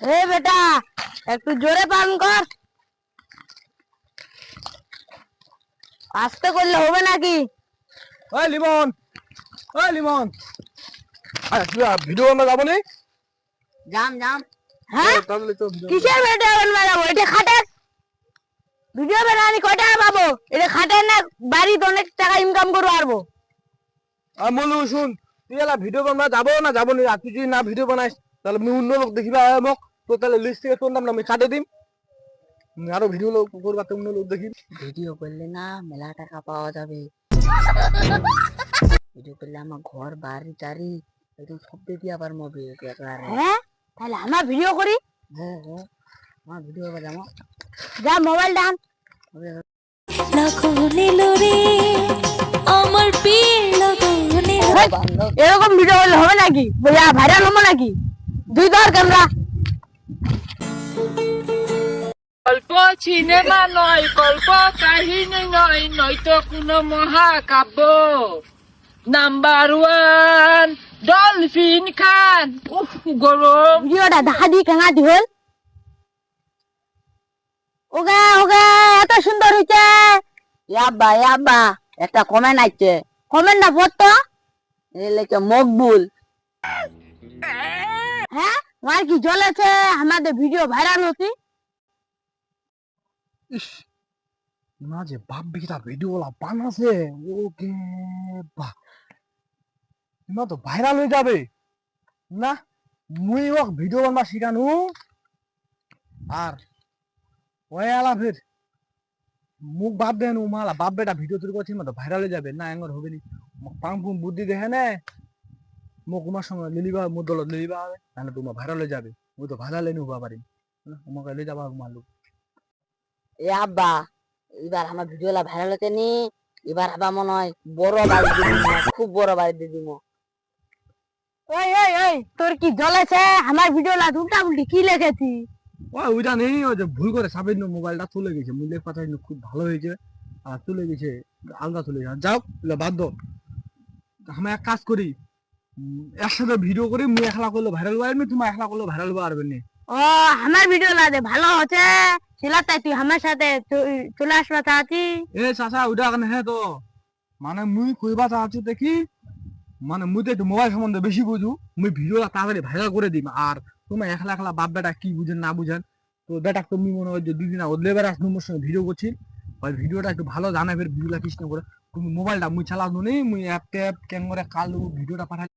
এ বেটা, একটু জোরে পান কর। আস্তে করলে হবে নাকি? ওই লিমন, ওই লিমন, ভিডিও বানানো যাবো নি? জাম জাম। হ্যাঁ, তাহলে তো video কিসের ভিডিও বানাবো? এটা খাটের ভিডিও বানানি, কয় টাকা পাবো? এটা খাটের না, বাড়িতে অনেক টাকা ইনকাম করবো পারবো। আমি বললু শুন, তুই এলা ভিডিও বানা যাবো না যাবো নি? আর তুই যদি না ভিডিও বানাইস তাহলে আমি অন্য লোক দেখিবা মোক, তো তাহলে লিস্ট থেকে তোর নাম আমি কাটে দিম। আরো ভিডিও লোক করবা অন্য লোক দেখি। ভিডিও করলে না মেলা টাকা পাওয়া যাবে। ভিডিও করলে আমার ঘর বাড়ি টাড়ি একদম সব দিয়ে আবার মবে। হ্যাঁ, তাহলে আমরা ভিডিও করি। হ্যাঁ হ্যাঁ, আমার ভিডিও করবো। যাবো, যা মোবাইল ডান। এরকম ভিডিও করলে হবে নাকি? ভাইরাল হবো নাকি? দুই ধর ক্যামেরা। গল্প সিনেমা নয়, গল্প কাহিনী নয়, নয়তো কোনো মহাকাব্য। নাম্বার ওয়ান ডলফিন খান। উফ গরম। ভিডিওটা দেখা দি কেনা দি হল। ওগা ওগা, এত সুন্দর হইছে। ইয়াব্বা ইয়াব্বা, একটা কমেন্ট আইছে। কমেন্ট না পড়তো, এই লেখে মকবুল। হ্যাঁ, আমার কি জ্বলেছে আমাদের ভিডিও ভাইরাল হতি। ইস, না যে বাপ বেটা ভিডিও বানাছে, ওকে বাহ, না তো ভাইরাল হয়ে যাবে না। মুই ওক ভিডিও বানবা শিখানু, আর ওই আলা ফির মুখ বাপ দেন মালা বাপ বেটা ভিডিও তৈরি করছি তো ভাইরাল হয়ে যাবে না, এঙ্গর হবে নি। পাং পুং বুদ্ধি দেখে নে, মোক তোমার সঙ্গে লিলিবা, মোর দলত লিলিবা হবে, তাহলে তোমার ভাইরাল হয়ে যাবে। মুই তো ভাইরাল এনে হবা পারি, আমাকে লই যাবা মালু। এ আব্বা, এবার আমার ভিডিও ভাইরাল হতে নি। এবার আবার মনে হয় বড় বাড়ি দিয়ে দিব, খুব বড় বাড়ি দিয়ে দিব। ওই ওই ওই, তোর কি জ্বলেছে? আমার ভিডিও উল্টা উল্টি কি লিখেছি? ওইটা নেই, ওই যে ভুল করে সাবির মোবাইলটা তুলে গেছে, মুই লেখ পাঠাই খুব ভালো হয়েছে, আর তুলে গেছে আলগা তুলে গেছে। যাও বাদ দাও, আমি এক কাজ করি, একসাথে ভিডিও করি, মুই একলা করলে ভাইরাল পারবি, তুমি একলা করলে ভাইরাল পারবে না। ও, আমার ভিডিও লাগে ভালো হচ্ছে সেলাতে তুই আমার সাথে চলে আসবা চাচ্ছি। এ চাচা ওইটা কেন হ্যাঁ তো, মানে মুই কইবা চাচ্ছি দেখি, মানে মুই তো একটু মোবাইল সম্বন্ধে বেশি বুঝু, মুই ভিডিওটা তাড়াতাড়ি ভাইরাল করে দিম। আর তুমি একলা একলা বাপ বেটা কি বুঝেন না বুঝেন, তো বেটা তুমি মনে হয় যে দুদিন ওদলে বেড়া তোমার সঙ্গে ভিডিও করছি, ওই ভিডিওটা একটু ভালো জানাবে, ভিডিওটা কৃষ্ণ করে তুমি মোবাইলটা মুই চালানো নেই, মুই অ্যাপ ট্যাপ কেন করে কালো ভিডিওটা পাঠাই।